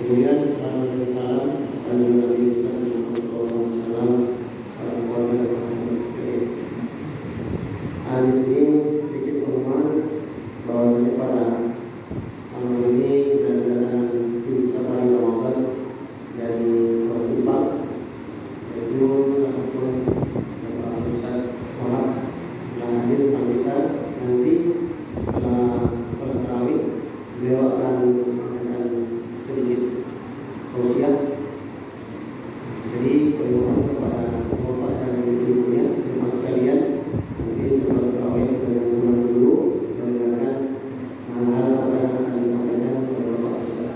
Kemudian salam dan salam kepada Nabi sallallahu alaihi wasallam, para keluarga dan sahabat sekalian. Di sini sedikit pengumuman bahwasanya pada malam ini kedatangan tim Safari Ramadan dari Persipang, yaitu langsung Bapak Ustaz Muhammad yang hadir kita nanti setelah sholat tarawih. Beliau akan memberikan sedikit tausiah. Jadi permohonan kepada bapak dan ibunya, teman sekalian, nanti setelah tarawih kita pulang dulu mendengarkan hal-hal apa yang akan disampaikan oleh Bapak Ustaz.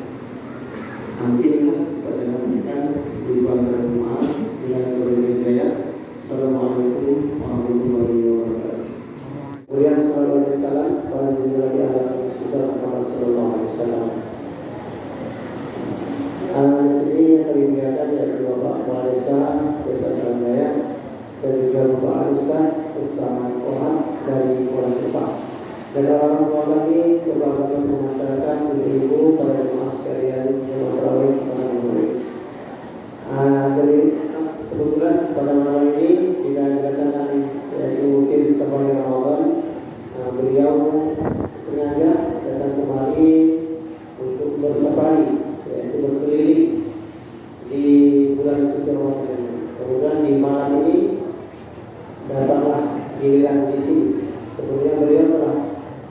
Nanti kita sampaikan ribuan dan maaf bila berhidayah. Assalamualaikum warahmatullahi wabarakatuh. Kemudian salawat dan salam para nabi ala Muhammad sallallahu alaihi wasallam. Di sini yang kami muliakan yaitu Bapak Kepala Desa Salamjaya dan juga Bapak Anuskar Ustaz Ohad dari Persipang. Dan orang tua kami, bapak-bapak masyarakat, ibu-ibu, para jemaah sekalian, jemaah tarawih, para murid. Jadi kebetulan pada malam ini kita kedatangan yaitu tim Safari Ramadan. Beliau sengaja datang kemari untuk bersafari, yaitu berkeliling di bulan suci Ramadan. Kemudian di malam ini datanglah giliran di sini. Sebelumnya beliau telah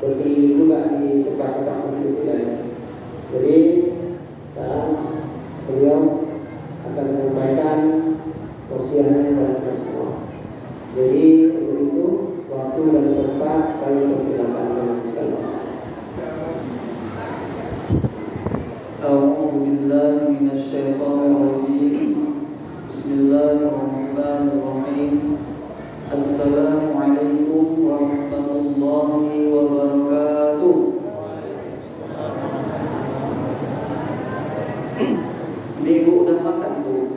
berkeliling juga di tempat-tempat masjid lain. Jadi sekarang beliau akan menyampaikan tausiahnya kepada kita semua. Jadi untuk itu waktu dan tempat kami persilakan dengan sekali. A'udzu billahi minasyaitonir rajim. Bismillahirrahmanirrahim. Assalamualaikum warahmatullahi wabarakatuh. Ibu udah makan, Bu?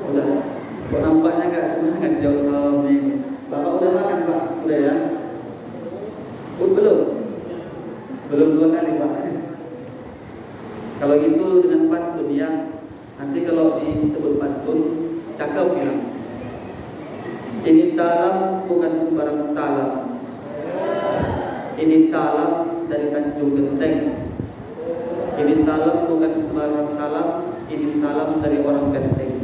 Udah. Kok nampaknya agak semangat jawab salam ini. Bapak udah makan, Pak? Udah ya? Belum? Belum 2 kali, Pak. Kalau gitu dengan pantun ya. Nanti kalau disebut pantun, cakep bilang. Ini talam bukan sembarang talam. Ini talam dari Tanjung Genteng. Ini salam bukan sembarang salam. Ini salam dari orang Genteng.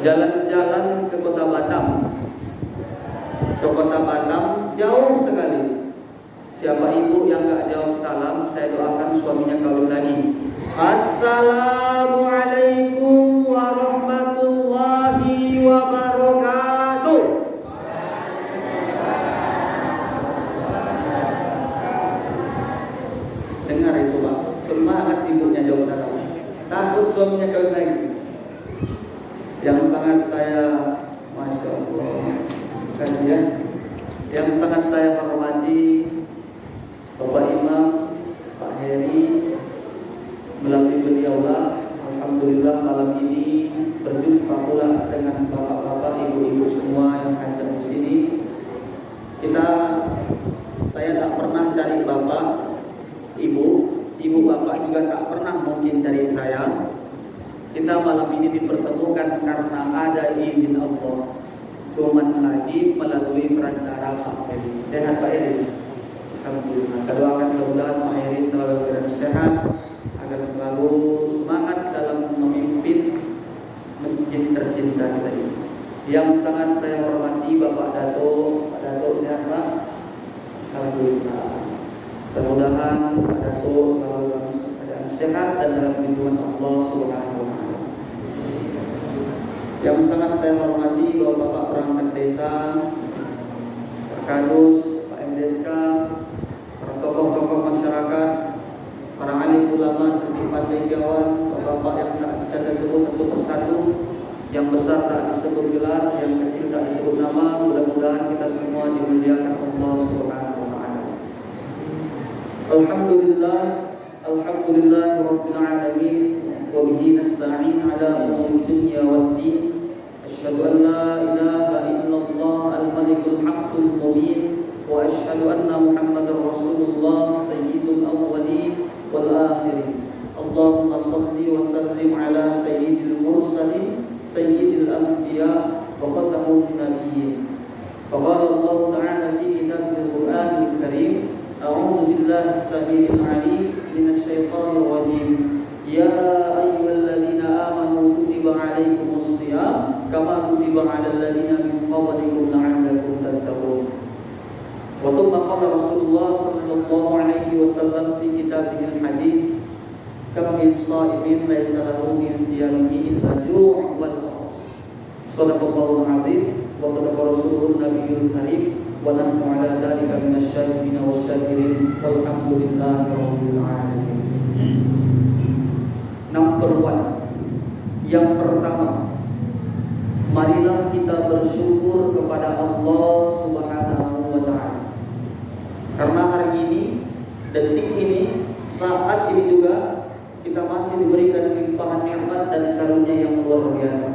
Jalan-jalan ke kota Batam. Ke kota Batam jauh sekali. Siapa ibu yang gak jawab salam, saya doakan suaminya kawin lagi. Assalamualaikum warahmatullahi wabarakatuh. Dengar itu, Pak. Semangat ibunya jawab salam. Takut suaminya kawin lagi. Yang sangat saya, Masya Allah, kasih ya. Yang sangat saya hormati Bapak Imam, Pak Heri, melalui beliaulah alhamdulillah malam ini berjumpa pula dengan bapak-bapak, ibu-ibu semua yang hadir di sini. Saya tak pernah cari bapak, ibu bapak juga tak pernah mungkin cari saya. Kita malam ini dipertemukan karena ada izin Allah. Cuman lagi melalui perantara Pak Heri. Sehat Pak Heri? Alhamdulillah. Kita doakan mudah-mudahan Pak Heri selalu sehat, agar selalu semangat dalam memimpin masjid tercinta kita ini. Yang sangat saya hormati Bapak Dato, Pak Dato sehat Pak? Alhamdulillah. Mudah-mudahan Pak Dato selalu dalam keadaan sehat dan dalam lindungan Allah Subhanahu wa taala. Yang sangat saya hormati Bapak perangkat desa, Pak Kadus, Pak MDSK, para tokoh-tokoh masyarakat, para alim ulama, setiap legawan, bapak-bapak yang tak bisa saya sebut satu persatu, yang besar tak disebut gelar, yang kecil tak disebut nama. Mudah-mudahan kita semua dimuliakan Allah Subhanahu wa taala. Alhamdulillah rabbil alamin wa bihi nasta'in ala umuri dunya waddin. Asyhadu an la ilaha illallah al-malikul haqqul mubin wa asyhadu anna Muhammadar Rasulullah sayyidul awwalin wal akhirin. Allahumma salli wa sallim ala sayyidil mursalin sayyidil anbiya wa khatamun nabiyyin. Faqala Allah Ta'ala fi kitabil Qur'anil Karim, a'udzu billahi as-samii'il 'aliim minasy syaithaanir rajiim. Ya ayyuhalladzina amanu kutiba 'alaikumus shiyam kama kutiba 'alal ladzina min qablikum la'allakum tattaqun. Wa thumma qala Rasulullah sallallahu alaihi wasallam fi kitabihil hadits, kam min sha'imin laysa lahu min siyamihi illa ju' wal 'atas. Shadaqallahul 'azim wa sadaqa rasulun nabiyyul karim wa nahnu 'ala dzalika minasy syakirin wasyakirin walhamdulillahi rabbil alamin. Number one, yang pertama, marilah kita bersyukur kepada Allah Subhanahu wa Ta'ala. Karena hari ini, detik ini, saat ini juga kita masih diberikan limpahan nikmat dan karunia yang luar biasa.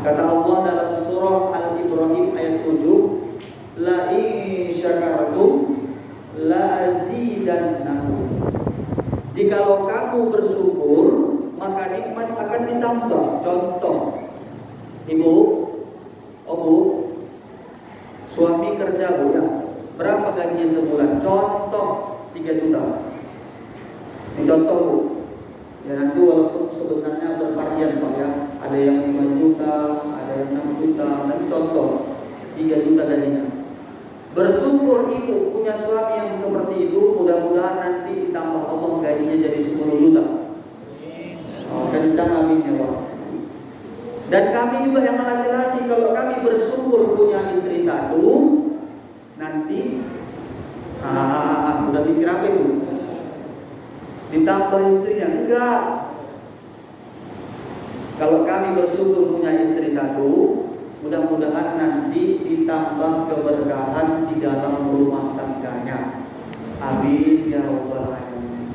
Kata Allah dalam surah Al-Ibrahim ayat 7, la in syakartum la azidannakum. Jikalau kamu bersyukur, maka nikmat akan ditambah. Contoh, ibu, bu, suami kerja bu ya, berapa gajinya sebulan? Contoh 3 juta. Ini contoh bu. Ya nanti walaupun sebenarnya bervarian pak ya, ada yang 5 juta, ada yang 6 juta. Nanti contoh 3 juta gajinya. Bersyukur itu punya suami yang seperti itu, mudah-mudahan nanti ditambah Allah gajinya jadi 10 juta. Kencang aminnya Pak. Dan kami juga yang laki-laki, kalau kami bersyukur punya istri satu, nanti udah mikir apa itu? Ditambah istrinya? Enggak. Kalau kami bersyukur punya istri satu, mudah-mudahan nanti ditambah keberkahan di dalam rumah tangganya. Amin ya rabbal alamin.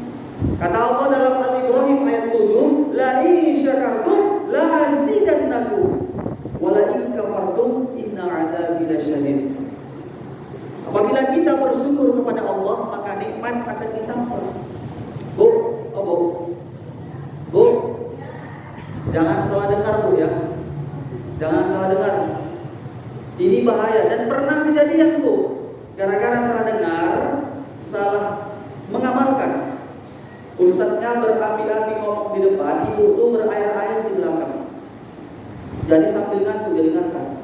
Kata Allah dalam Al-Ibrahim ayat 7, la in syakartum la azidannakum wa la in kafartum inna 'adzabi lasyadid. Apabila kita bersyukur kepada Allah, maka nikmat akan ditambah. Bu, Bu, jangan salah dengar Bu ya. Jangan salah dengar. Ini bahaya dan pernah kejadian Bu. Gara-gara salah dengar, salah mengamalkan. Ustadznya berapi-api ngomong di depan, ibu itu berair-air di belakang. Jadi sambil ngantuk diingatkan.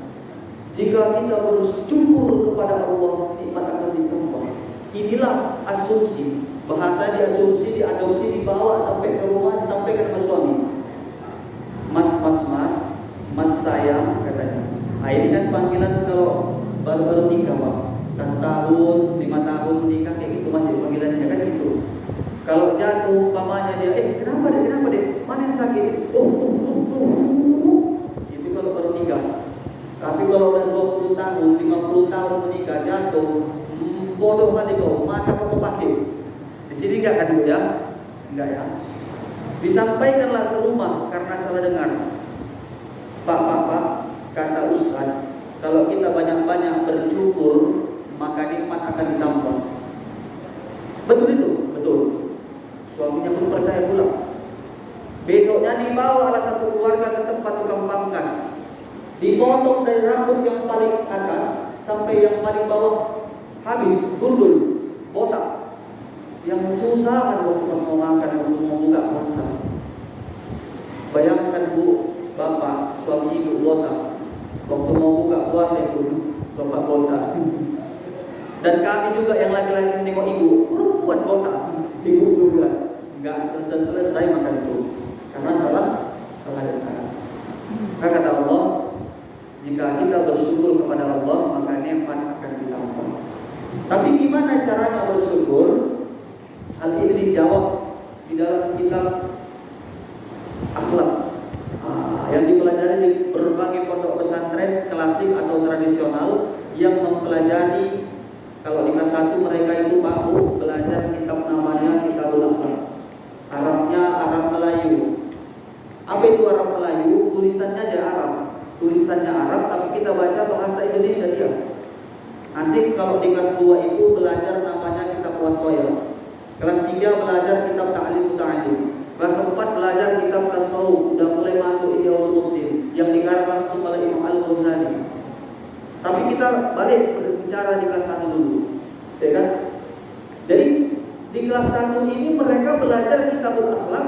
Jika kita bersyukur kepada Allah, nikmat akan ditambah. Inilah asumsi. Bahasa diasumsi, diadopsi, dibawa sampai ke rumah, disampaikan ke suami. Mas sayang katanya. Nah ini kan panggilan kalau baru-baru nikah Pak. 1 tahun, 5 tahun nikah kayak gitu masih panggilannya kan gitu. Kalau jatuh pamannya dia, kenapa deh? Mana yang sakit? Itu kalau baru nikah. Tapi kalau udah 20 tahun, 50 tahun menikah jatuh, bodoh kali kau, mana kau pakai? Di sini enggak kan Bu ya? Enggak ya. Disampaikanlah ke rumah karena salah dengar. Pak, kata Ustaz, kalau kita banyak-banyak bersyukur, maka nikmat akan ditambah. Betul itu? Betul. Suaminya pun percaya pula. Besoknya dibawa oleh satu keluarga ke tempat tukang pangkas. Dipotong dari rambut yang paling atas sampai yang paling bawah, habis, gundul, botak. Yang susah kan waktu pas mau makan, waktu mau buka puasa. Bayangkan Bu, Bapak, suami ibu botak. Waktu mau buka puasa itu, Bapak botak. Dan kami juga yang laki-laki nengok ibu, perempuan botak. Ibu juga nggak selesai makan itu, karena salah dengar. Maka kata Allah, jika kita bersyukur kepada Allah, maka nikmat akan ditambah. Tapi gimana caranya bersyukur? Hal ini dijawab di dalam kitab akhlak yang dipelajari di berbagai pondok pesantren klasik atau tradisional yang mempelajari. Kalau di kelas 1 mereka itu mampu belajar kitab namanya Kitabul Akhlak. Arabnya Arab Melayu. Apa itu Arab Melayu? Tulisannya aja Arab. Tulisannya Arab tapi kita baca bahasa Indonesia dia. Nanti kalau di kelas 2 itu belajar namanya kitab waswaya. Kelas 3 belajar kitab ta'lim ta'lim. udah mulai masuk Ihya Ulumuddin yang digarap langsung oleh Imam Al-Ghazali. Tapi kita balik berbicara di kelas 1 dulu, ya kan? Jadi di kelas 1 ini mereka belajar Kitabul Akhlaq,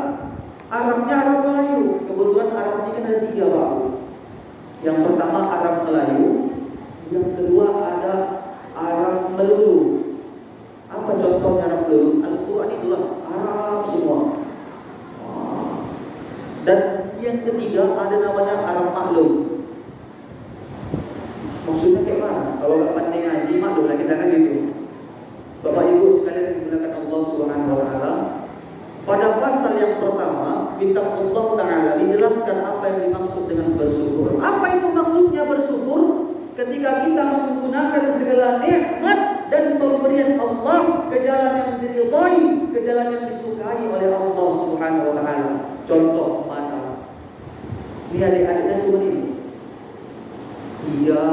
Arabnya Arab Melayu. Kebetulan Arab ini kan ada 3 Pak. Yang pertama Arab Melayu, yang kedua ada Arab Melulu. Apa contohnya Arab Melulu? Al-Quran itulah Arab semua. Dan yang ketiga ada namanya Arab Maklum. Maksudnya kayak mana? Kalau nggak pandai ngaji, maklum lah kita kan gitu. Bapak Ibu sekalian digunakan Allah Subhanahu Wa Taala. Pada pasal yang pertama, kitab Allah Taala dijelaskan apa yang dimaksud dengan bersyukur. Apa itu maksudnya bersyukur? Ketika kita menggunakan segala nikmat dan pemberian Allah ke jalan yang diridhai, ke jalan yang disukai oleh Allah Subhanahu Wa Taala. Contoh mata. Ini adik-adiknya cuma ini. Iya.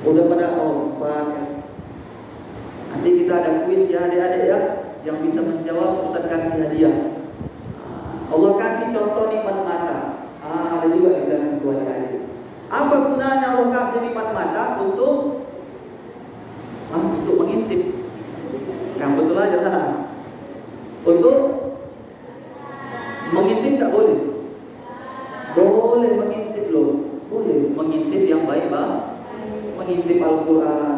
Udah pada obat. Nanti kita ada kuis ya adik-adik ya, yang bisa menjawab Ustaz kasih hadiah. Allah kasih contoh nikmat mata. Ada juga di dalam dua adik-adik. Apa gunanya Allah kasih nikmat mata? Untuk mengintip. Yang betul aja lah. Untuk mengintip tak boleh? Boleh mengintip loh. Boleh mengintip yang baik Pak. Mengintip Al-Quran.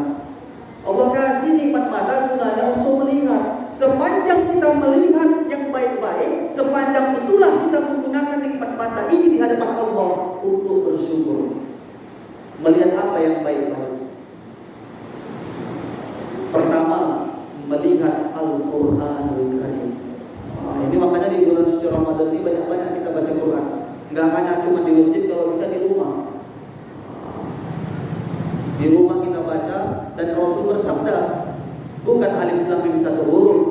Allah kasih nikmat mata gunanya untuk melihat. Sepanjang kita melihat yang baik-baik, sepanjang itulah kita menggunakan nikmat mata ini di hadapan Allah untuk bersyukur. Melihat apa yang baik-baik? Pertama, melihat Al-Quranul Karim. Ini makanya di bulan suci Ramadan ini banyak-banyak kita baca Quran. Enggak hanya cuma di masjid, kalau bisa di rumah. Di rumah kita baca, dan Rasul bersabda, bukan alif lam mim satu huruf,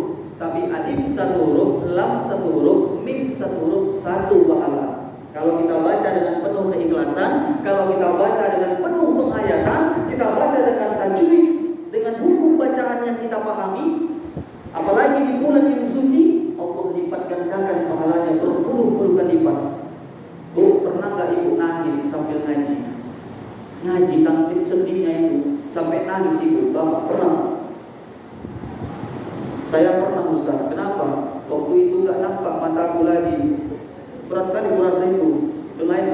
tapi alif satu huruf, lam satu huruf, mim satu huruf, satu pahala. Kalau kita baca dengan penuh keikhlasan, kalau kita baca dengan penuh penghayatan, kita baca dengan tajwid, dengan hukum bacaan yang kita pahami, apalagi di bulan yang suci, Allah lipat gandakan pahalanya berpuluh-puluh kali lipat. Bu, pernah gak ibu nangis sambil ngaji? Ngaji sampai sedihnya itu, sampai nangis ibu, Bapak pernah? Saya pernah Ustaz. Kenapa? Waktu itu gak nampak mataku lagi. Berat kali kurasa itu. Dengain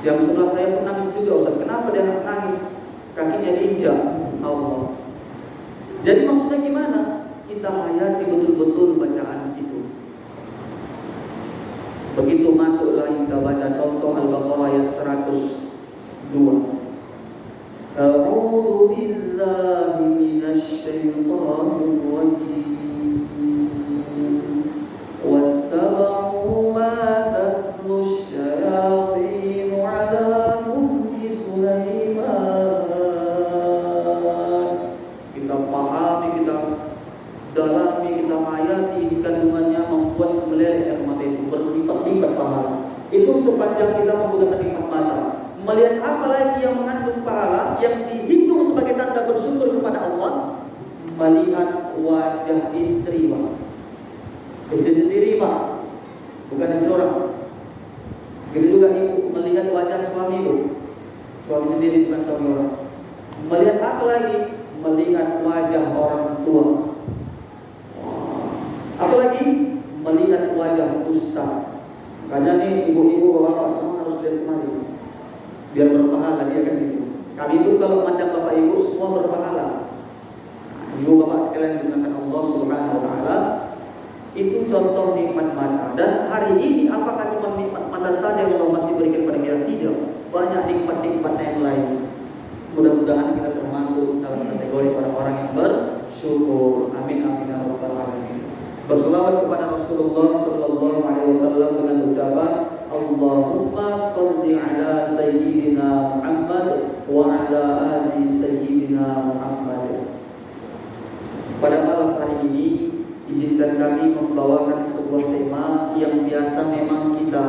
yang sebelah saya pun nangis juga Ustaz. Kenapa dia nangis? Kakinya diinjak Allah. Jadi maksudnya gimana? Kita hayati betul-betul bacaan itu. Begitu masuk lagi kita baca contoh Al-Baqarah ayat 102. A'udzu billahi minasy syaithanir rajim. Wattaba'u ma tatlu asy-syayatin 'ala mulki Sulaiman. Kita pahami, kita dalami, kita hayati isi kandungannya, membuat meleleh air mata itu berlipat-lipat pahala. Itu sepanjang kita menggunakan nikmat mata. Melihat apa lagi yang mengandung pahala, yang dihitung sebagai tanda bersyukur kepada Allah? Melihat wajah istri Pak. Istri sendiri Pak, bukan istri orang. Begitu juga ibu melihat wajah suami ibu. Suami sendiri bukan suami orang. Melihat apa lagi? Melihat wajah orang tua. Apalagi melihat wajah ustaz. Makanya nih ibu-ibu bapak semua harus lihat kemari, biar berpahala dia kan gitu. Kami itu kalau mandang bapak ibu semua berpahala. Ibu bapak sekalian digunakan Allah Subhanahu Wa Taala. Itu contoh nikmat mata. Dan hari ini apakah cuma nikmat mata saja yang Allah masih berikan pada kita? Tidak. Banyak nikmat-nikmat yang lain. Mudah-mudahan kita termasuk dalam kategori orang-orang yang bersyukur. Amin amin ya rabbal alamin. Berselawat kepada Rasulullah sallallahu alaihi wasallam dengan ucapan Allahumma shalli ala sayyidina Muhammad wa ala ali sayyidina Muhammad. Pada malam hari ini izinkan kami membawakan sebuah tema yang biasa memang kita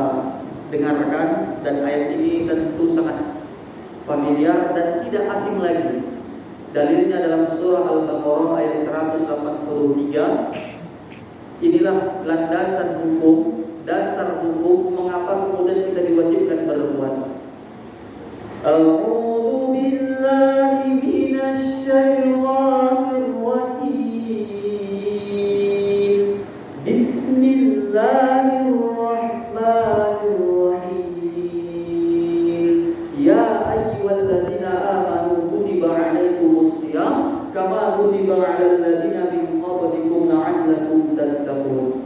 dengarkan, dan ayat ini tentu sangat familiar dan tidak asing lagi. Dalilnya dalam surah Al-Baqarah ayat 183. Inilah landasan hukum dasar hukum mengapa kemudian kita diwajibkan berpuasa. A'udzu billahi minasy syaithanir rajim. Bismillahirrahmanirrahim. Ya ayyuhalladzina amanu kutiba 'alaikumus shiyam kama kutiba 'alal ladzina min qablikum la'allakum tattaqun.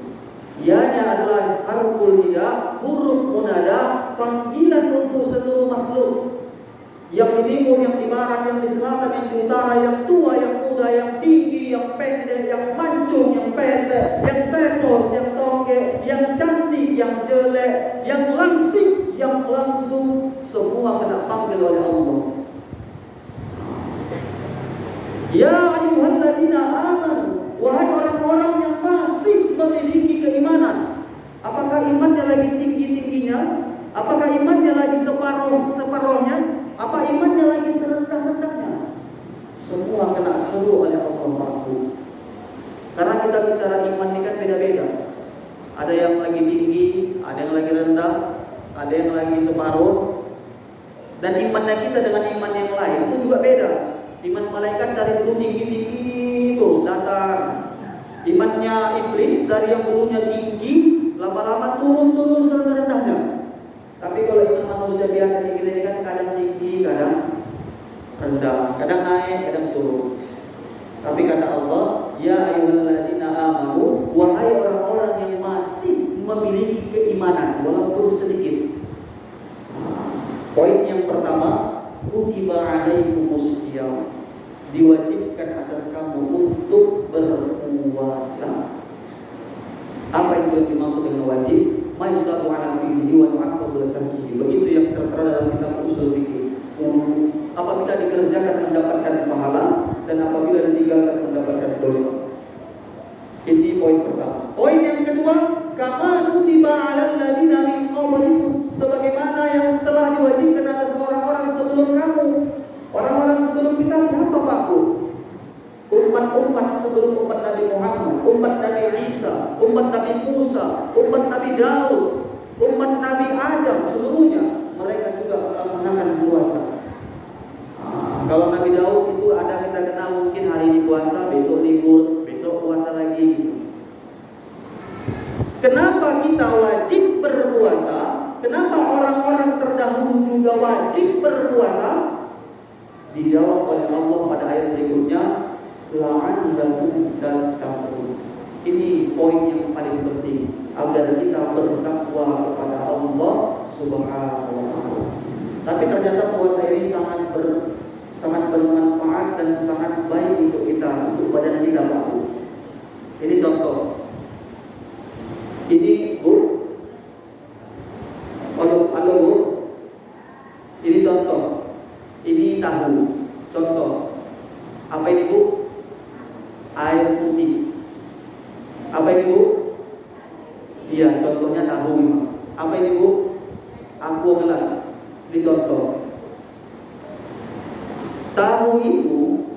Ianya adalah harful nida, huruf munada, panggilan untuk seluruh makhluk. Yang di timur, yang di barat, yang di selatan, yang di utara, yang tua, yang muda, yang tinggi, yang pendek, yang mancung, yang pesek, yang tepos, yang tongge, yang cantik, yang jelek, yang langsing, yang langsung, semua kena panggil oleh Allah. Ya ayyuhalladzina amanu, wahai orang-orang yang masih memiliki keimanan. Apakah imannya lagi tinggi-tingginya? Apakah imannya lagi separuhnya? Apa imannya lagi serendah-rendahnya? Semua kena seru oleh Allah Maha. Karena kita bicara iman ini kan beda-beda. Ada yang lagi tinggi, ada yang lagi rendah, ada yang lagi separuh. Dan imannya kita dengan iman yang lain itu juga beda. Iman malaikat dari dulu tinggi-tinggi terus datar. Imannya iblis dari yang dulunya tinggi, lama-lama turun-turun serendah-rendahnya. Tapi kalau iman manusia biasa kita ini kan kadang tinggi, kadang rendah, kadang naik, kadang turun. Tapi kata Allah, ya ayyuhalladzina amanu, wahai orang-orang yang masih memiliki keimanan walaupun sedikit. Poin yang pertama, kutiba 'alaikumus shiyam, diwajibkan atas kamu untuk berpuasa. Apa itu yang dimaksud dengan wajib? Ma'isyatu ala fihi wa nu'aqabu latarkihi. Begitu yang tertera dalam kitab usul fikih. Apabila dikerjakan mendapatkan pahala, dan apabila ditinggalkan mendapatkan dosa. Ini poin pertama. Poin yang kedua, kama kutiba 'alal ladzina min qablikum, sebagaimana yang telah diwajibkan atas orang-orang sebelum kamu. Orang-orang sebelum kita siapa Pak Bu? Umat-umat sebelum umat Nabi Muhammad, umat Nabi Isa, umat Nabi Musa, umat Nabi Daud, umat Nabi Adam, seluruhnya mereka juga melaksanakan puasa. Kalau Nabi Daud itu ada kita kenal mungkin hari ini puasa, besok libur, besok puasa lagi. Kenapa kita wajib berpuasa? Kenapa orang-orang terdahulu juga wajib berpuasa? Dijawab oleh Allah pada ayat berikutnya, la'allakum tattaqun. Ini poin yang paling penting agar kita bertakwa kepada Allah Subhanahu wa taala. Tapi ternyata puasa ini sangat bermanfaat dan sangat baik untuk kita, untuk badan kita, Pak Bu. Ini contoh. Ini Bu. Halo Bu. Ini contoh. Ini tahu. Contoh. Apa ini Bu? Air putih. Apa ini Bu? Iya, contohnya tahu memang. Apa ini Bu? Aqua gelas. Ini contoh. Tahu itu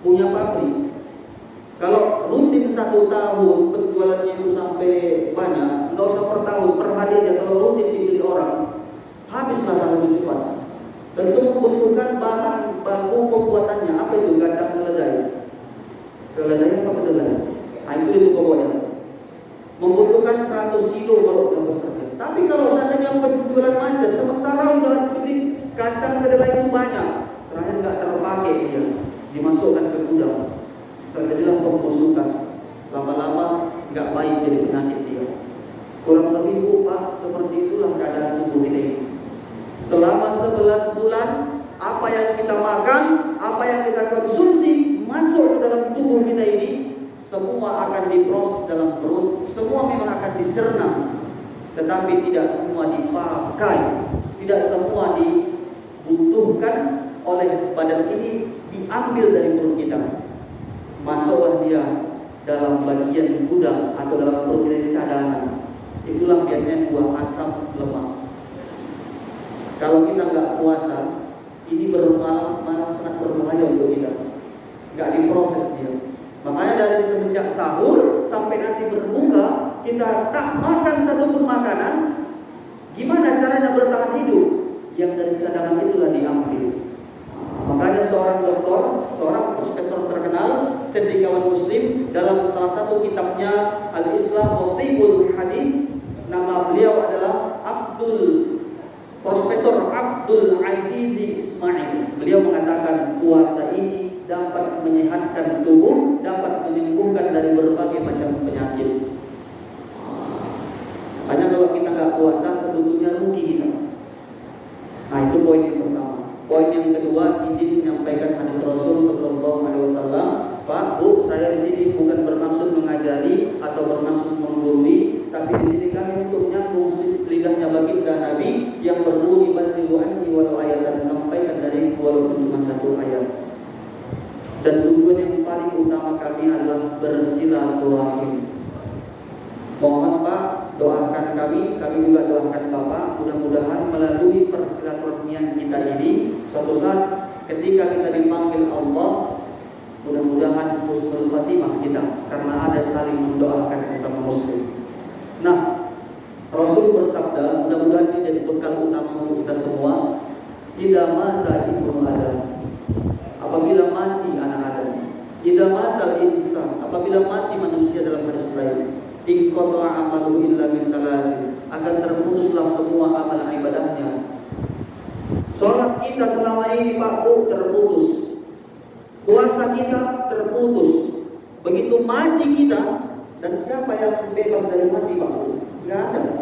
punya pabrik. Kalau rutin 1 tahun penjualannya itu sampai banyak, nggak usah per tahun, per hari aja. Kalau rutin dibeli orang, habislah tahu itu cepat. Tentu membutuhkan bahan baku pembuatannya. Apa itu? Kacang keledai. Keledai apa kedelai? Nah, itu pokoknya. Membutuhkan 100 kilo kalau udah besar. Tapi kalau seandainya penjualan macet, sementara udah dibeli kacang kedelai itu banyak, terakhir nggak terpakai dia, dimasukkan ke gudang, terjadilah pembusukan. Lama-lama nggak baik jadi penyakit dia. Kurang lebih Bu Pak, seperti itulah keadaan tubuh kita ini. Selama 11 bulan, apa yang kita makan, apa yang kita konsumsi masuk ke dalam tubuh kita ini, semua akan diproses dalam perut, semua memang akan dicerna, tetapi tidak semua dipakai, tidak semua dibutuhkan oleh badan ini, diambil dari perut kita, masuklah dia dalam bagian gudang atau dalam perut kita cadangan. Itulah biasanya buah asam lemak. Kalau kita nggak puasa, ini malah sangat berbahaya untuk kita. Nggak diproses dia. Makanya dari semenjak sahur sampai nanti berbuka, kita tak makan satupun makanan, gimana caranya bertahan hidup? Yang dari cadangan itulah diambil. Makanya seorang dokter, seorang profesor terkenal, cendekiawan Muslim, dalam salah satu kitabnya Al-Islam wa Tibul Hadith, nama beliau adalah Profesor Abdul Aziz Ismail. Beliau mengatakan puasa ini dapat menyehatkan tubuh, dapat menyembuhkan dari berbagai macam penyakit. Hanya kalau kita nggak puasa sebetulnya rugi kita. Nah, itu poin yang pertama. Poin yang kedua, izin menyampaikan hadis Rasul Sallallahu Alaihi Wasallam. Pak, Bu, saya di sini bukan bermaksud mengajari atau bermaksud menggurui, tapi di sini kami untuk menyambung lidahnya baginda Nabi yang perlu dibantu anni walau ayat, dan sampaikan dari walaupun cuma satu ayat. Dan tujuan yang paling utama kami adalah bersilaturahim. Mohon Pak, doakan kami juga doakan Bapak, mudah-mudahan melalui persilaturahmian kita ini, suatu saat ketika kita dipanggil Allah, mudah-mudahan husnul khatimah kita, karena ada saling mendoakan sesama muslim. Nah, Rasul bersabda, mudah-mudahan ini jadi bekal utama untuk kita semua. Idza mata ibnu Adam, apabila mati anak Adam. Idza mata insan, apabila mati manusia dalam hadis lain. Inqata'a amaluhu illa min thalath, akan terputuslah semua amal ibadahnya. Salat kita selama ini Pak Bu terputus. Puasa kita terputus. Begitu mati kita, dan siapa yang bebas dari mati Pak Bu? Enggak ada.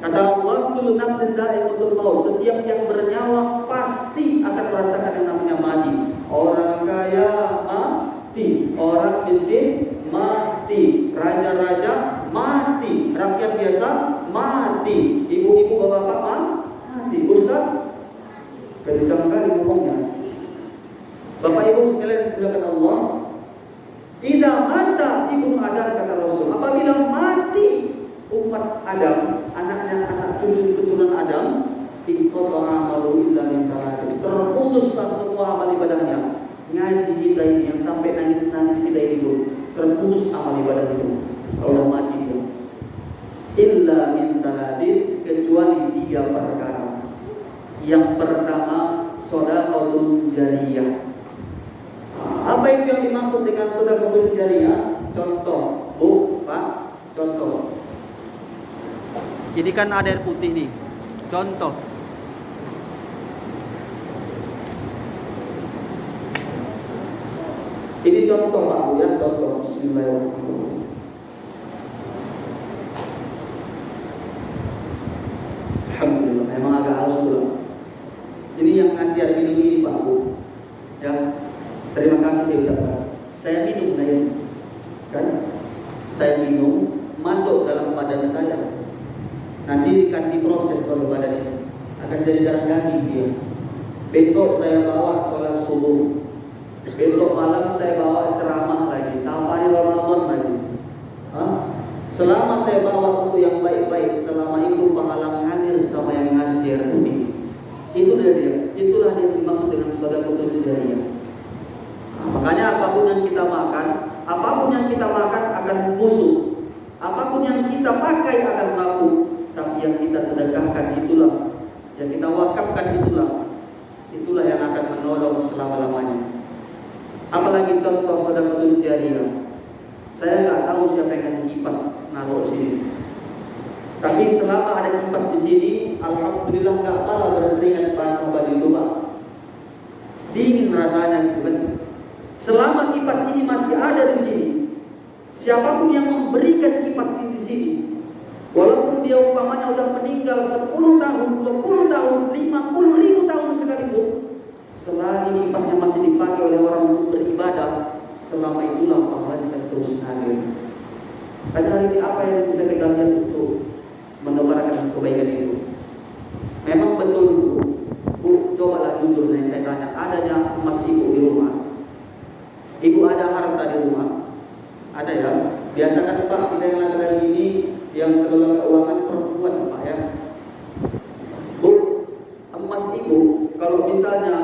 Kata Allah, kullu nafsin dha'iqatul maut, setiap yang bernyawa pasti akan merasakan yang namanya mati. Orang kaya mati, orang miskin mati, raja-raja mati, rakyat biasa mati, ibu-ibu bapak-bapak mati. Ustaz, kencang kali ngomongnya. Bapak ibu sekalian dimuliakan Allah, idza mata ibnu Adam, kata Rasul, apabila mati umat Adam, anaknya anak turunan Adam, inqata'a amaluhu illa min thalath, terputuslah semua amal ibadahnya. Ngaji kita ini yang sampai nangis-nangis kita ini Bu, terputus amal ibadah itu kalau mati itu. Illa min thalath, kecuali 3 perkara. Yang pertama, shadaqatul jariyah. Apa itu yang dimaksud dengan shadaqatul jariyah? Contoh, Bu, Pak, contoh. Ini kan ada air putih nih. Contoh. Ini contoh Pak Bu ya, contoh. Bismillahirrahmanirrahim. Alhamdulillah, memang agak halus dulu. Ini yang ngasih air minum ini Pak Bu. Ya, terima kasih saya ucapkan. Saya minum air, kan? Saya minum, masuk dalam badan saya. Nanti akan diproses oleh badan ini, akan jadi darah daging dia. Besok saya bawa sholat subuh. Besok malam saya bawa ceramah lagi, sampai Ramadan lagi. Selama saya bawa untuk yang baik-baik, selama itu pahala ngalir sama yang ngasih air putih. Itu dia. Itulah yang dimaksud dengan shadaqatul jariyah. Makanya apapun yang kita makan akan busuk. Apapun yang kita pakai akan laku. Tapi yang kita sedekahkan itulah, yang kita wakafkan itulah yang akan menolong selama-lamanya. Apalagi contoh shadaqatul jariyah. Saya nggak tahu siapa yang ngasih kipas naruh di sini. Tapi selama ada kipas di sini, alhamdulillah nggak kalah berkeringat basah bagi itu Pak. Dingin rasanya gitu kan. Selama kipas ini masih ada di sini, siapapun yang memberikan kipas ini di sini, walaupun dia umpamanya sudah meninggal 10 tahun, 20 tahun, 50.000 tahun sekalipun, selagi kipasnya masih dipakai oleh orang untuk beribadah, selama itulah pahalanya akan terus ngalir. Karena hari ini apa yang bisa kita lihat untuk menebarkan kebaikan itu? Memang betul Bu, cobalah jujur saya tanya, adanya emas ibu di rumah? Ibu ada harta di rumah? Ada ya? Biasa kan Pak, kita yang laki-laki ini yang kelola keuangan perempuan Pak ya. Bu, emas ibu, kalau misalnya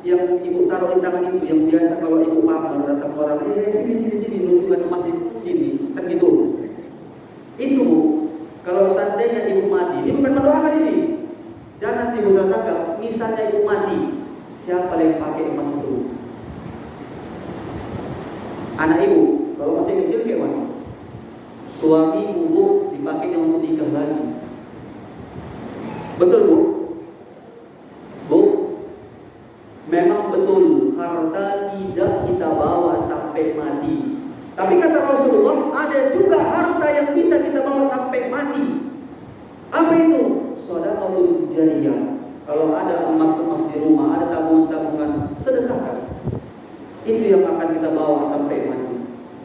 yang ibu taruh di tangan ibu, yang biasa kalau ibu pamer datang orang, sini nunjukkan emas di sini, kan gitu. misalnya ibu mati, siapa yang pakai emas itu? Anak ibu, kalau masih kecil kayak mana? Suami ibu dipakai untuk nikah lagi. Betul bu? Bu? Memang betul, harta tidak kita bawa sampai mati. Tapi kata Rasulullah, ada juga harta yang bisa kita bawa sampai mati. Apa itu? Shadaqatul jariyah. Kalau ada emas-emas di rumah, ada tabungan-tabungan, sedekahkan. Itu yang akan kita bawa sampai mati.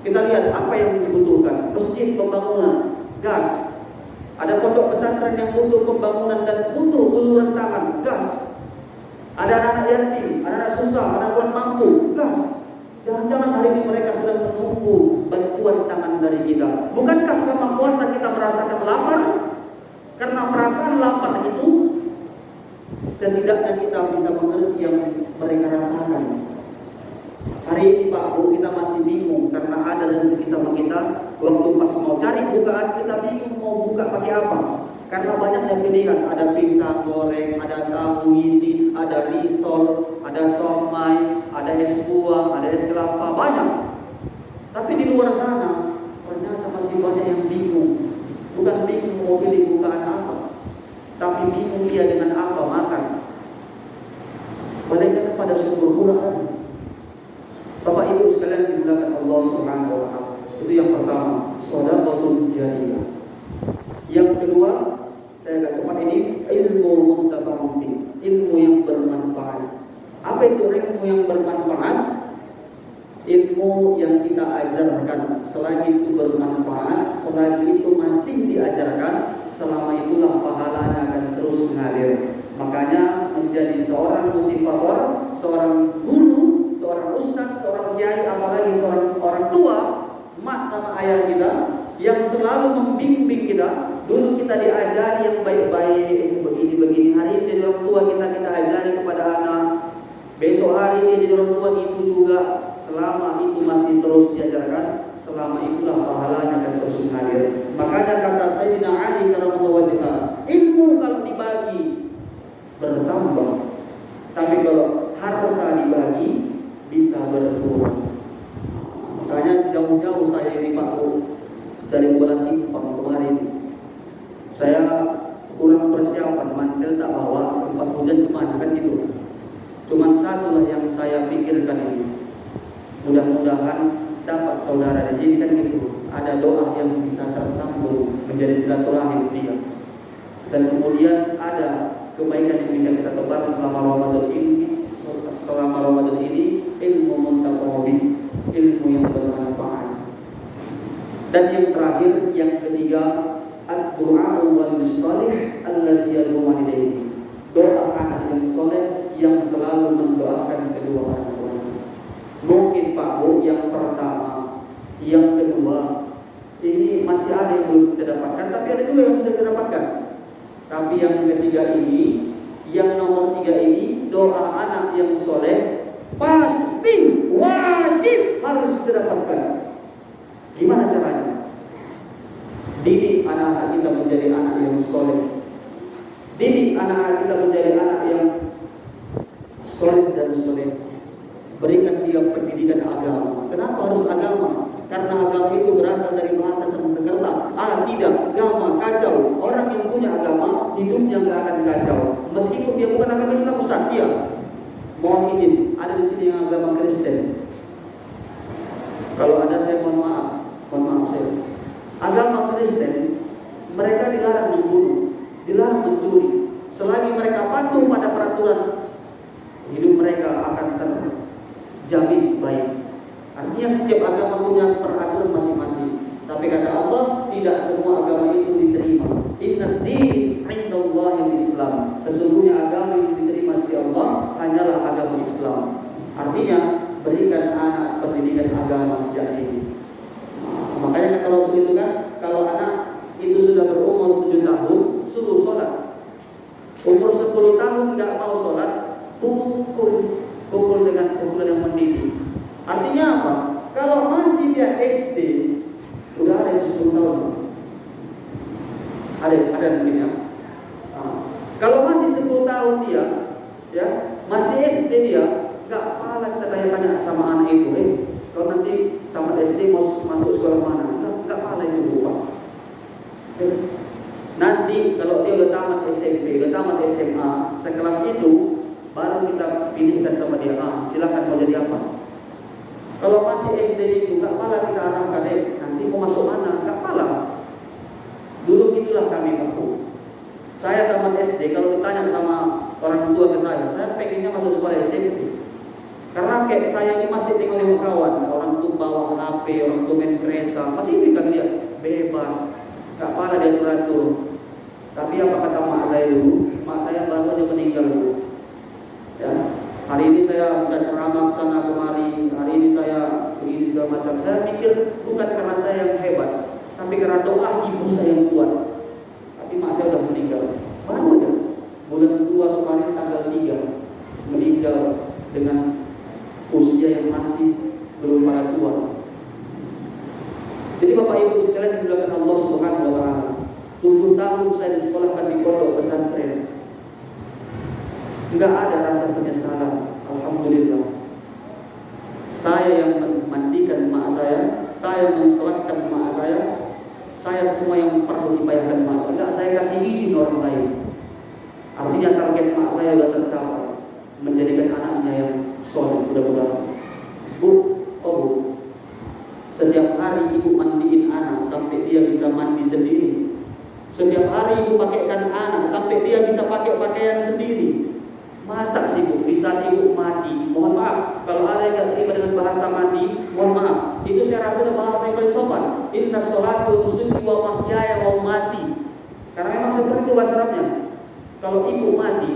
Kita lihat apa yang dibutuhkan. Masjid, pembangunan, gas. Ada pondok pesantren yang butuh pembangunan dan butuh uluran tangan, gas. Ada anak yatim, anak susah, anak kurang mampu, gas. Jangan-jangan hari ini mereka sedang menunggu bantuan tangan dari kita. Bukankah selama puasa kita merasakan lapar? Karena perasaan lapar itu setidaknya kita bisa mengerti yang mereka rasakan. Hari ini Pak Bu, kita masih bingung karena ada rezeki sama kita. Waktu pas mau cari bukaan, kita bingung mau buka pakai apa. Karena banyaknya pilihan, ada pisang goreng, ada tahu isi, ada risol, ada somai, ada es buah, ada es kelapa, banyak. Tapi di luar sana ternyata masih banyak yang bingung. Bukan bingung mau pilih bukaan apa, tapi bingung dia dengan apa makan. Mereka kepada syukur pula kan. Bapak Ibu sekalian dimuliakan Allah Subhanahu wa taala. Itu yang pertama, shadaqatul jariyah. Yang kedua, saya akan cepat ini, ilmu muntafa'un, ilmu yang bermanfaat. Apa itu ilmu yang bermanfaat? Ilmu yang kita ajarkan, selagi itu bermanfaat, selagi itu masih diajarkan, selama itulah pahalanya akan terus mengalir. Makanya menjadi seorang motivator, seorang guru, seorang ustadz, seorang kiai, apalagi seorang orang tua, mak sama ayah kita, yang selalu membimbing kita. Dulu kita diajari yang baik-baik, begini-begini. Hari ini jadi orang tua kita ajari kepada anak. Besok hari ini jadi orang tua itu juga. Selama itu masih terus diajarkan, selama itulah pahalanya akan terus mengalir. Makanya kata Sayyidina Ali karramallahu wajhah, ilmu kalau dibagi bertambah, tapi kalau harta dibagi bisa berkurang. Makanya jauh-jauh saya ini Pak dari Kuala Simpang kemarin, saya kurang persiapan, mantel tak bawa, sempat hujan cuman kan gitu. Cuman satu lah yang saya pikirkan ini, mudah-mudahan dapat saudara di sini kan gitu. Ada doa yang bisa tersambung menjadi silaturahim dia. Dan kemudian ada kebaikan yang bisa kita tebar selama Ramadan ini. Selama Ramadan ini ilmu muntaqabi, ilmu yang bermanfaat. Dan yang terakhir, yang ketiga, ad-du'a wal salih alladhi yad'u ilayhi. Doa anak yang soleh yang selalu mendoakan kedua orang tuanya. Mungkin Pak Bu, yang pertama, yang kedua, ini masih ada yang belum kita dapatkan, tapi ada juga yang sudah kita dapatkan. Tapi yang ketiga ini, yang nomor 3 ini, doa anak yang soleh pasti wajib harus kita dapatkan. Gimana caranya? Didik anak-anak kita menjadi anak yang soleh. Didik anak-anak kita menjadi anak yang soleh dan soleh. Berikan dia pendidikan agama. Kenapa harus agama? Karena agama itu berasal dari bahasa Sanskerta. Tidak, agama kacau. Orang yang punya agama hidupnya nggak akan kacau. Meskipun dia bukan agama Islam, Ustaz. Iya. Mohon izin, ada di sini yang agama Kristen. Kalau ada saya mohon maaf saya. Agama Kristen, mereka dilarang membunuh, dilarang mencuri. Selagi mereka patuh pada peraturan, hidup mereka akan terjamin baik. Artinya setiap agama punya peraturan masing-masing. Tapi kata Allah, tidak semua agama itu diterima. Inna din indallahil Islam. Sesungguhnya agama yang diterima si Allah hanyalah agama Islam. Artinya berikan anak pendidikan agama sejak dini. Makanya kata Rasul itu kan, kalau anak itu sudah berumur 7 tahun, suruh sholat. Umur 10 tahun nggak mau sholat, pukul dengan pukulan yang mendidih. Artinya apa? Kalau masih dia SD, udah ada 10 tahun. Ada mungkin ya. Kalau masih 10 tahun dia, ya masih SD dia, nggak pala kita tanya-tanya sama anak itu, kalau nanti tamat SD mau masuk sekolah mana? Nggak pala itu lupa. Nanti kalau dia udah tamat SMP, udah tamat SMA, sekelas itu baru kita pilihkan sama dia, silakan mau jadi apa. Kalau masih SD itu nggak pala kita arahkan, nanti mau masuk mana? Nggak pala. Dulu gitulah kami Pak. Saya tamat SD, kalau ditanya sama orang tua ke saya pengennya masuk sekolah SMP. Karena kayak saya ini masih tengok kawan, orang tua bawa HP, orang tua main kereta, masih ini kan dia bebas, nggak pala dia teratur. Tapi apa kata mak saya dulu? Mak saya baru aja meninggal dulu. Ya, hari ini saya bisa ceramah sana kemari, hari ini saya begini segala macam. Saya pikir bukan karena saya yang hebat, tapi karena doa ibu saya yang kuat. Tapi mak saya sudah meninggal. Baru aja bulan 2 kemarin tanggal 3 meninggal dengan usia yang masih belum pada tua. Jadi Bapak Ibu sekalian dimuliakan Allah Subhanahu wa taala. 7 tahun saya disekolahkan di pondok pesantren. Enggak ada rasa penyesalan. Alhamdulillah. Saya yang memandikan mak saya mensolatkan mak saya semua yang perlu dibayarkan mak saya. Enggak saya kasih izin orang lain. Artinya target mak saya sudah tercapai, menjadikan anaknya yang soleh mudah-mudahan. Bu, setiap hari ibu mandiin anak sampai dia bisa mandi sendiri. Setiap hari ibu pakaikan anak sampai dia bisa pakai pakaian sendiri. Masa sih Bu, di saat ibu mati, mohon maaf kalau ada yang tidak terima dengan bahasa mati, mohon maaf. Itu saya rasa bahasa yang paling sopan. Inna sholatu nusuki wa mahyaya wa mati. Karena memang seperti itu bahasa Arabnya. Kalau ibu mati,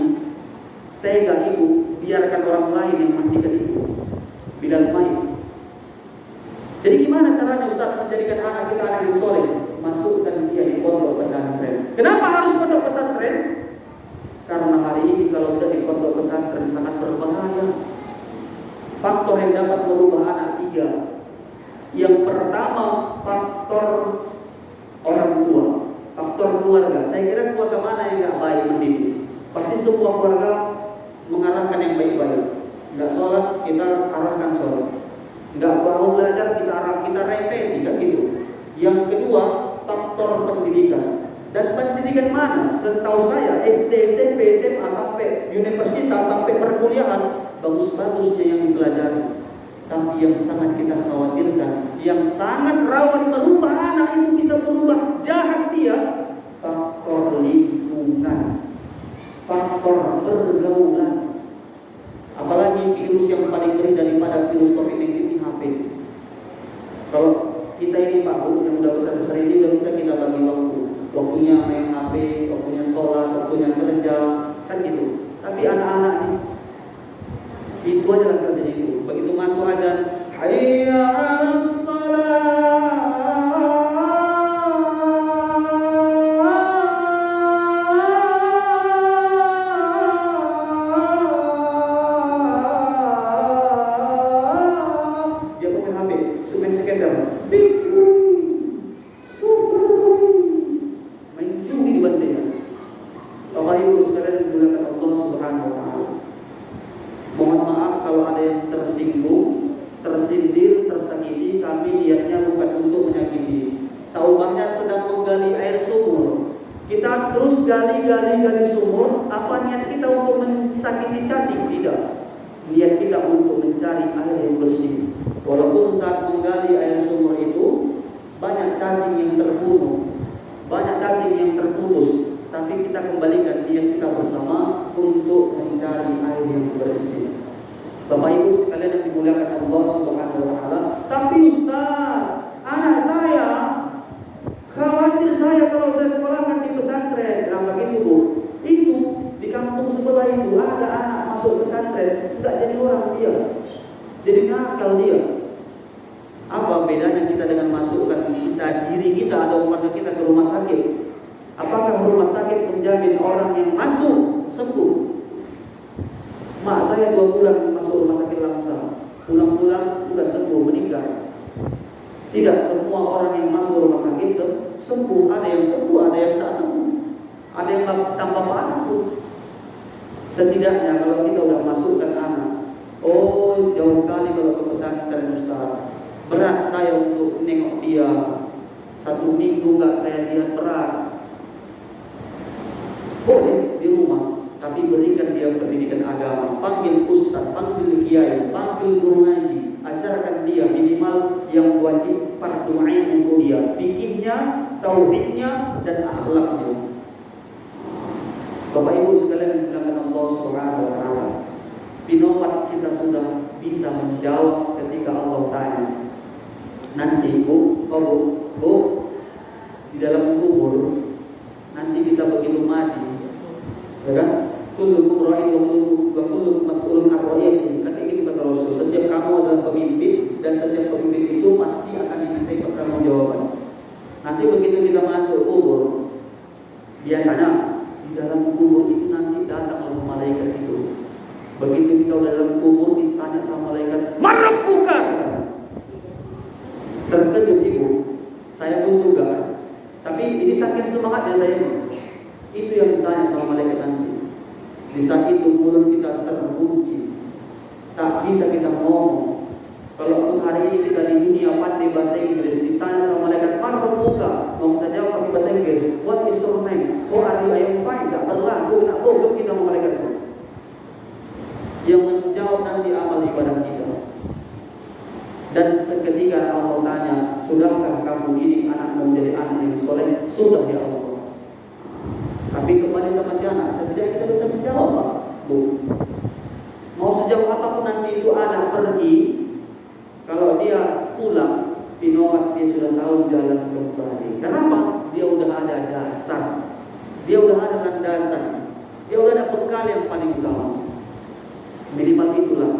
tega ibu biarkan orang lain yang mandikan ibu. Bilal mayit. Jadi gimana caranya Ustaz menjadikan anak kita anak yang soleh? Masukkan dia di pondok pesantren. Kenapa harus pondok pesantren? Karena hari ini kalau sudah di pondok pesantren sangat berbahaya. Faktor yang dapat merubah anak 3. Yang pertama faktor orang tua, faktor keluarga. Saya kira keluarga mana yang nggak baik mendidik? Pasti semua keluarga mengarahkan yang baik-baik. Nggak sholat kita arahkan sholat. Nggak mau belajar kita repeti kan gitu. Yang kedua faktor pendidikan. Dan pendidikan mana? Setahu saya SD, SMP, SMA sampai universitas sampai perkuliahan bagus-bagusnya yang dipelajari. Tapi yang sangat kita khawatirkan, yang sangat rawan merubah anak itu bisa berubah jahat dia, faktor lingkungan, faktor pergaulan. Apalagi virus yang paling ngeri daripada virus COVID-19 ini HP. Kalau kita ini Pak Bu yang udah besar-besar ini udah bisa kita bagi waktunya main HP, waktunya sholat, waktunya kerja, kan gitu. Tapi anak-anak ini itu aja lah kerjanya itu. Begitu masuk aja, hayya 'alas shalah. Dia main HP, main skater. Bapak Ibu sekalian dimuliakan Allah Subhanahu wa taala. Mohon maaf kalau ada yang tersinggung, tersindir, tersakiti, kami niatnya bukan untuk menyakiti. Taubatnya sedang menggali air sumur. Kita terus gali sumur, apa niat kita untuk mensakiti cacing? Tidak. Niat kita untuk mencari air yang bersih. Walaupun saat menggali air sumur itu banyak cacing yang terbunuh, banyak cacing yang terputus. Tapi kita kembalikan niat kita bersama untuk mencari air yang bersih. Bapak Ibu sekalian yang dimuliakan Allah Subhanahu wa taala. Tapi Ustaz, anak saya khawatir saya kalau saya sekolahkan di pesantren. Kenapa gitu Bu? Itu di kampung sebelah itu ada anak masuk pesantren, enggak jadi orang dia. Jadi nakal dia. Apa bedanya kita dengan masukkan diri kita atau keluarga kita ke rumah sakit? Apakah rumah sakit menjamin orang yang masuk sembuh? Mak saya 2 bulan masuk rumah sakit langsung, pulang-pulang sudah sembuh, meninggal. Tidak semua orang yang masuk rumah sakit sembuh. Ada yang sembuh, ada yang tak sembuh, ada yang tambah parah pun. Setidaknya kalau kita udah masukkan anak, oh jauh kali kalau ke pesantren Ustaz, berat saya untuk nengok dia, 1 minggu nggak saya lihat, berat. Boleh di rumah, tapi berikan dia pendidikan agama. Panggil ustaz, panggil kiai, panggil guru ngaji, ajarkan dia minimal yang wajib fardu ain untuk dia, fikihnya, tauhidnya, dan akhlaknya. Bapak Ibu sekalian dimuliakan Allah Subhanahu wa taala. Pinomat kita sudah bisa menjawab ketika Allah tanya. Nanti Bu, di dalam kubur nanti kita begitu mati, ya kan? Kullukum ra'in wa kullukum mas'ulun 'an ra'iyatihi. Kata ini kata Rasul, setiap kamu adalah pemimpin dan setiap pemimpin itu pasti akan dimintai pertanggungjawaban. Nanti begitu kita masuk kubur, biasanya di dalam kubur itu nanti datang oleh malaikat itu. Begitu kita udah dalam kubur ditanya sama malaikat, "Man rabbuka?" Terkejut Ibu, saya pun juga. Tapi ini saking semangatnya saya. Itu yang ditanya sama malaikat nanti. Di saat itu mulut kita terkunci, tak bisa kita ngomong. Kalaupun hari ini kita di dunia pandai bahasa Inggris, ditanya sama malaikat, "Man rabbuka?" Mau kita jawab pakai bahasa Inggris, "What is your name?" Oh, I am fine. Tak berlaku, nak bodoh kita sama malaikat itu. Yang menjawab nanti amal ibadah kita. Dan seketika Allah tanya, "Sudahkah kamu didik anakmu menjadi anak yang soleh?" Sudah ya Allah. Tapi kembali sama si anak, setidaknya kita bisa menjawab, Pak, Bu. Mau sejauh apapun nanti itu anak pergi, kalau dia pulang, pinomat dia sudah tahu jalan kembali. Kenapa? Dia udah ada dasar, dia udah ada landasan, dia udah ada bekal yang paling utama. Minimal itulah.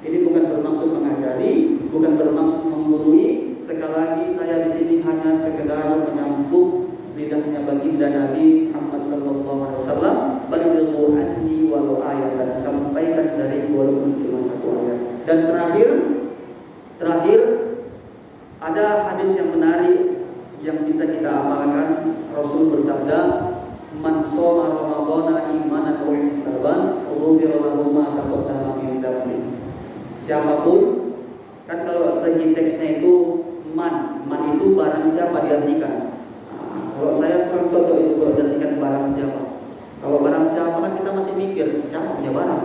Ini bukan bermaksud mengajari, bukan bermaksud menggurui. Sekali lagi saya di sini hanya sekedar menyambung lidahnya baginda Nabi Muhammad sallallahu alaihi wasallam, balighu anni walau ayat, dan sampaikan dari walaupun cuma 1 ayat. Dan terakhir ada hadis yang menarik yang bisa kita amalkan. Rasul bersabda, "Man shoma ramadhana imanan wa ihtisaban, ghufira lahu ma taqaddama min dhanbi." Siapapun, kan kalau segi teksnya itu man itu barang siapa diartikan. Kalau saya kurang cocok itu kalau diartikan barang siapa. Kalau barang siapa kan kita masih mikir siapa punya barang.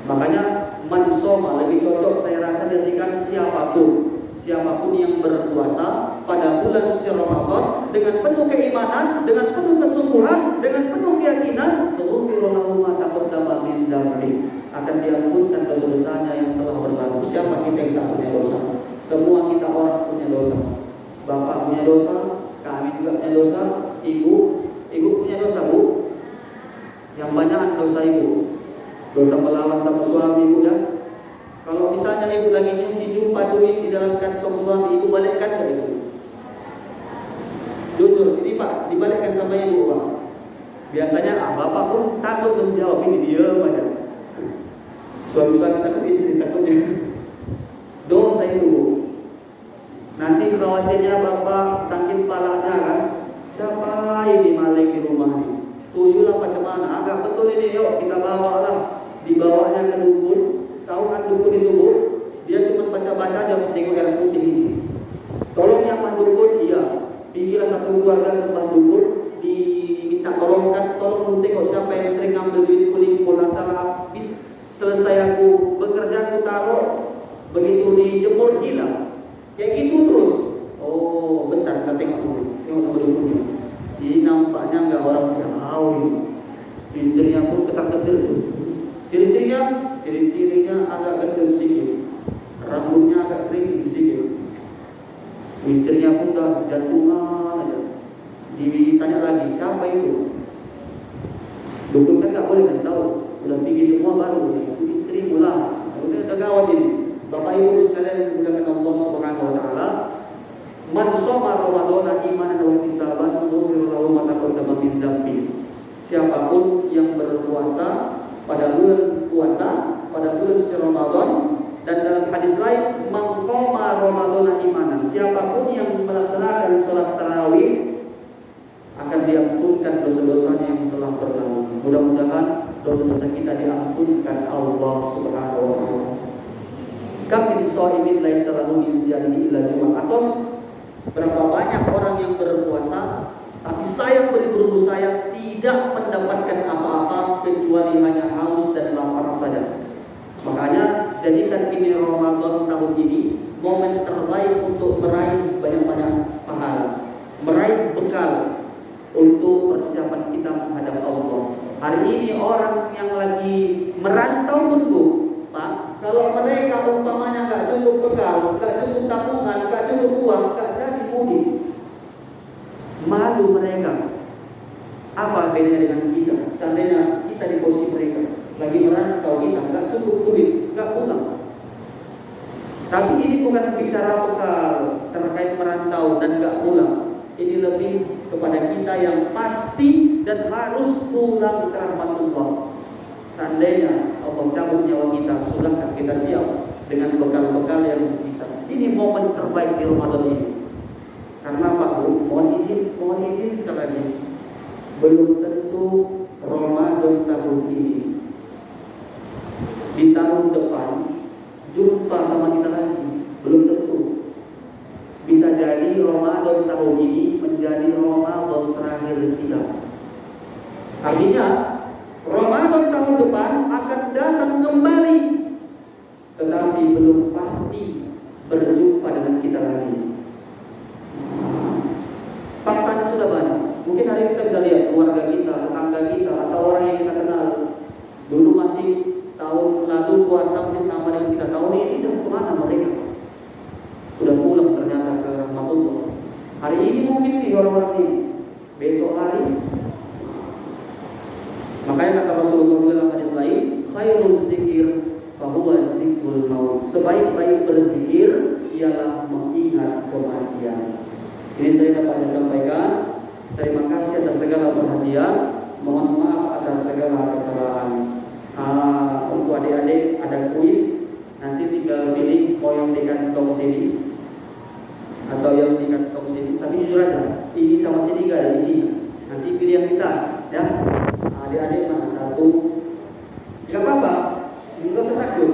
Makanya man shoma lebih cocok saya rasa diartikan siapapun yang berpuasa pada bulan suci Ramadan dengan penuh keimanan, dengan penuh kesungguhan, dengan penuh keyakinan, ghufira lahu ma taqaddama min dhanbi, akan diampunkan dosa-dosanya yang telah berlalu. Siapa kita yang tak punya dosa? Semua kita orang punya dosa. Bapak punya dosa, kami juga punya dosa, ibu punya dosa, Bu. Yang banyak dosa ibu, dosa melawan sama suami, Bu, ya. Kalau misalnya ibu lagi nyuci, jumpa duit di dalam kantong suami, ibu balikkan ke itu. Jujur, ini Pak, dibalikkan sama ibu, Pak. Biasanya bapak pun takut menjawab, ini diam aja. Suami-suami takut, istri takutnya. Dosa itu, Bu. Nanti khawatirnya bapak sakit palanya kan, siapa ini maling di rumah ini? Tuyul apa macam mana? Agak betul ini, yuk kita bawa lah. Dibawanya ke dukun. Tahu kan dukun itu, Bu? Dia cuma baca-baca aja tengok yang putih ini. Tolong yang dukun, iya. Pergilah satu keluarga ke dukun, diminta tolong tengok siapa yang sering ngambil duit kuning, bola salah habis. Selesai aku bekerja, aku taruh, begitu dijemur hilang. Kayak gitu terus. Oh, bentar kita tengok sama dukunnya. Ini nampaknya nggak orang jauh ini. Istrinya pun ketak-ketir tuh. Ciri-cirinya agak gendut sedikit, rambutnya agak kering sedikit. Istrinya pun udah jantungan aja. Ditanya lagi, siapa itu? Dukun kan nggak boleh kasih tahu. Udah pergi semua baru, itu istri pula. Udah gawat ini. Bapak Ibu sekalian yang dimuliakan Allah Subhanahu wa taala, man shoma ramadhana imanan wa ihtisaban, ghufira lahu ma taqaddama min dhanbi. Siapapun yang berpuasa pada bulan puasa, pada bulan suci Ramadan, dan dalam hadis lain, man qama ramadhana imanan, siapapun yang melaksanakan salat tarawih akan diampunkan dosa-dosanya yang telah berlalu. Mudah-mudahan dosa-dosa kita diampunkan Allah Subhanahu wa taala. Kam min shaimin laisa lahu min siyamihi illa jum'atus. Berapa banyak orang yang berpuasa tapi sayang beri berusaha saya tidak mendapatkan apa-apa kecuali hanya haus dan lapar saja. Makanya jadikan ini Ramadan tahun ini momen terbaik untuk meraih banyak-banyak pahala, meraih bekal untuk persiapan kita menghadap Allah. Hari ini orang yang lagi merantau pun Bu, Pak, kalau mereka umpamanya nggak cukup bekal, nggak cukup tabungan, nggak cukup uang, nggak jadi mudik. Malu mereka. Apa bedanya dengan kita? Seandainya kita di posisi mereka, lagi merantau kita nggak cukup duit, nggak pulang. Tapi ini bukan bicara bekal terkait merantau dan nggak pulang. Ini lebih kepada kita yang pasti dan harus pulang ke rahmatullah. Seandainya Allah cabut nyawa kita, sudahkah kita siap dengan bekal-bekal yang bisa? Ini momen terbaik di Ramadan ini. Karena Pak Bu, mohon izin sekali lagi. Belum tentu Ramadan tahun ini di tahun depan jumpa sama kita lagi, belum tentu. Bisa jadi Ramadan tahun ini menjadi Ramadan terakhir kita. Artinya Ramadan tahun depan akan datang kembali, tetapi belum pasti berjumpa dengan kita lagi. Faktanya sudah banyak. Mungkin hari ini kita bisa lihat keluarga kita, tetangga kita, atau orang yang kita kenal. Dulu masih tahun lalu puasa sama dengan kita, tahun ini sudah kemana mereka? Sudah pulang ternyata ke rahmatullah. Hari ini mungkin nih orang-orang ini, besok hari. Makanya kata Rasulullah dalam hadis lain, khairul zikir fahuwa zikrul maut. Sebaik-baik berzikir ialah mengingat kematian. Ini saya dapat sampaikan. Terima kasih atas segala perhatian. Mohon maaf atas segala kesalahan. Untuk adik-adik ada kuis. Nanti tinggal pilih mau yang di kantong sini atau yang di kantong sini. Tapi jujur aja, ini sama sini gak ada di sini. Nanti pilih yang di tas, ya. Adik-adik mana satu? Gak apa-apa. Enggak usah takut.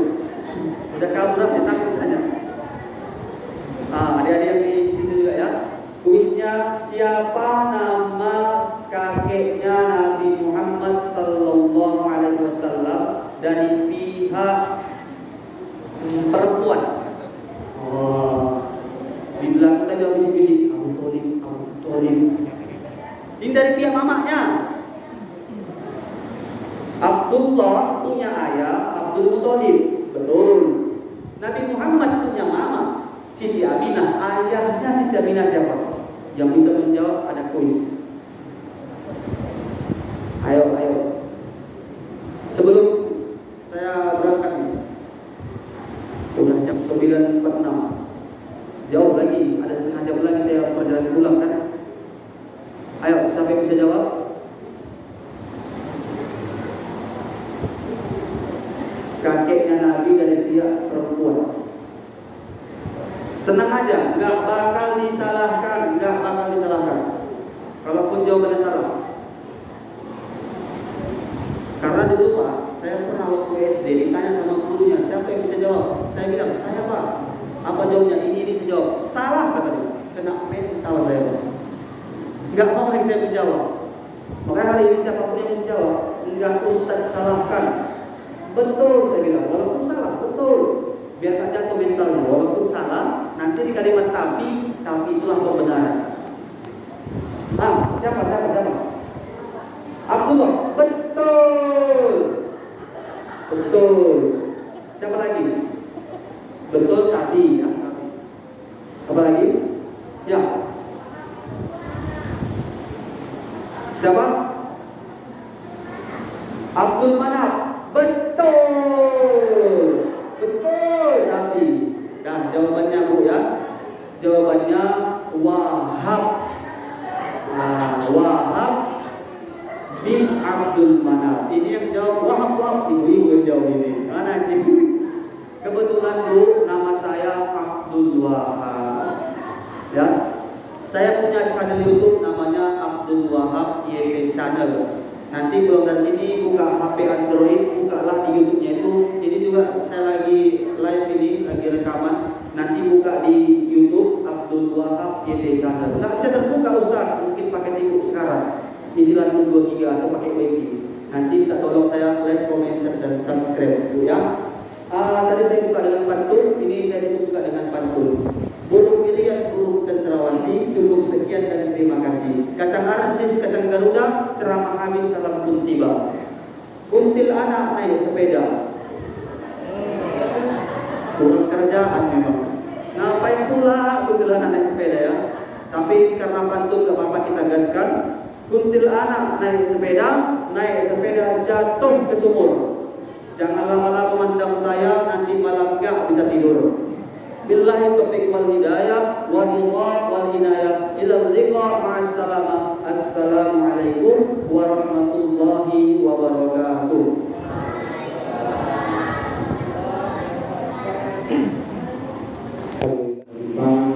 Udah kabur aja takut aja. Adik-adik yang di situ juga ya. Kuisnya, siapa nama kakeknya Nabi Muhammad sallallahu alaihi wasallam dari pihak perempuan? Di belakang kita jawab bisik-bisik, Abu Thalib. Ini dari pihak mamanya. Abdullah punya ayah Abdul Muthalib, betul. Nabi Muhammad punya mama Siti Aminah. Ayahnya Siti Aminah siapa? Yang bisa menjawab ada kuis. Ayo. Sebelum saya berangkat nih, udah jam 9.46. Jauh lagi, ada setengah jam lagi saya perjalanan pulang kan. Ayo, siapa yang bisa jawab? Kakeknya Nabi dari pihak perempuan. Tenang aja, nggak bakal disalahkan. Kalaupun jawabannya salah. Karena dulu Pak, saya pernah waktu SD ditanya sama gurunya, siapa yang bisa jawab? Saya bilang, saya Pak. Apa jawabnya? Ini saya jawab. Salah kata dia. Kena mental saya Pak. Nggak mau lagi saya menjawab. Makanya hari ini siapapun yang menjawab, nggak Ustaz salahkan. Betul saya bilang, walaupun salah, betul. Biar tak jatuh mentalnya, walaupun salah, nanti di kalimat tapi itulah pembenaran. Siapa? Abdullah, betul. Siapa lagi? Betul tadi ya. Apa lagi? Ya. Siapa? Abdul Manaf, betul tapi. Nah, jawabannya Bu ya. Jawabannya Wahab. Wahab bin Abdul Manaf. Ini yang jawab Wahab. Ibu yang jawab ini. Mana ini? Kebetulan Bu, nama saya Abdul Wahab. Ya. Saya punya channel YouTube namanya Abdul Wahab YP Channel. Nanti pulang dari sini buka HP Android, bukalah di YouTube-nya itu. Ini juga saya lagi live ini, lagi rekaman. Nanti buka di YouTube Abdul Wahab YT Channel. Nggak bisa terbuka Ustaz, mungkin pakai tipu sekarang. Isilah 23 atau pakai WiFi. Nanti minta tolong saya like, comment, share, dan subscribe Bu ya. Tadi saya buka dengan pantun, ini saya tutup juga dengan pantun. Burung pilihan, burung cendrawasih, cukup sekian dan terima kasih. Kacang arancis, kacang garuda, ceramah habis salam pun tiba. Kuntil anak naik sepeda. Kurang kerjaan memang. Ngapain pula kuntil anak naik sepeda ya? Tapi karena pantun gak apa-apa kita gaskan. Kuntil anak naik sepeda jatuh ke sumur. Jangan lama-lama memandang saya, nanti malam gak bisa tidur. Billahi taufiq wal hidayah wal ridha wal inayah ila liqa ma'as salamah. Assalamualaikum warahmatullahi wabarakatuh.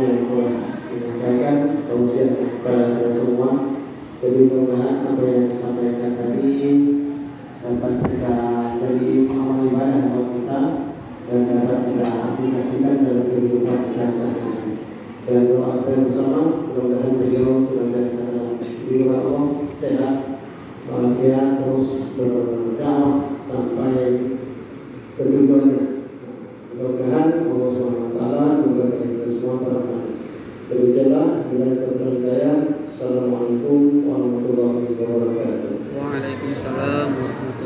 Yang menyampaikan tausiah kepada semua. Jadi mudah-mudahan apa yang disampaikan tadi dapat kita jadi amal ibadah buat kita dan dapat kita aplikasikan dalam kehidupan kita sehari-hari. Dan doa kita bersama, mudah-mudahan beliau senantiasa di Allah sehat, walafiat, terus berdakwah sampai ketujuannya. Mudah-mudahan Allah SWT juga kita semua berkah. Demikianlah bila terpercaya. Assalamualaikum warahmatullahi wabarakatuh. Waalaikumsalam warahmatullahi wabarakatuh.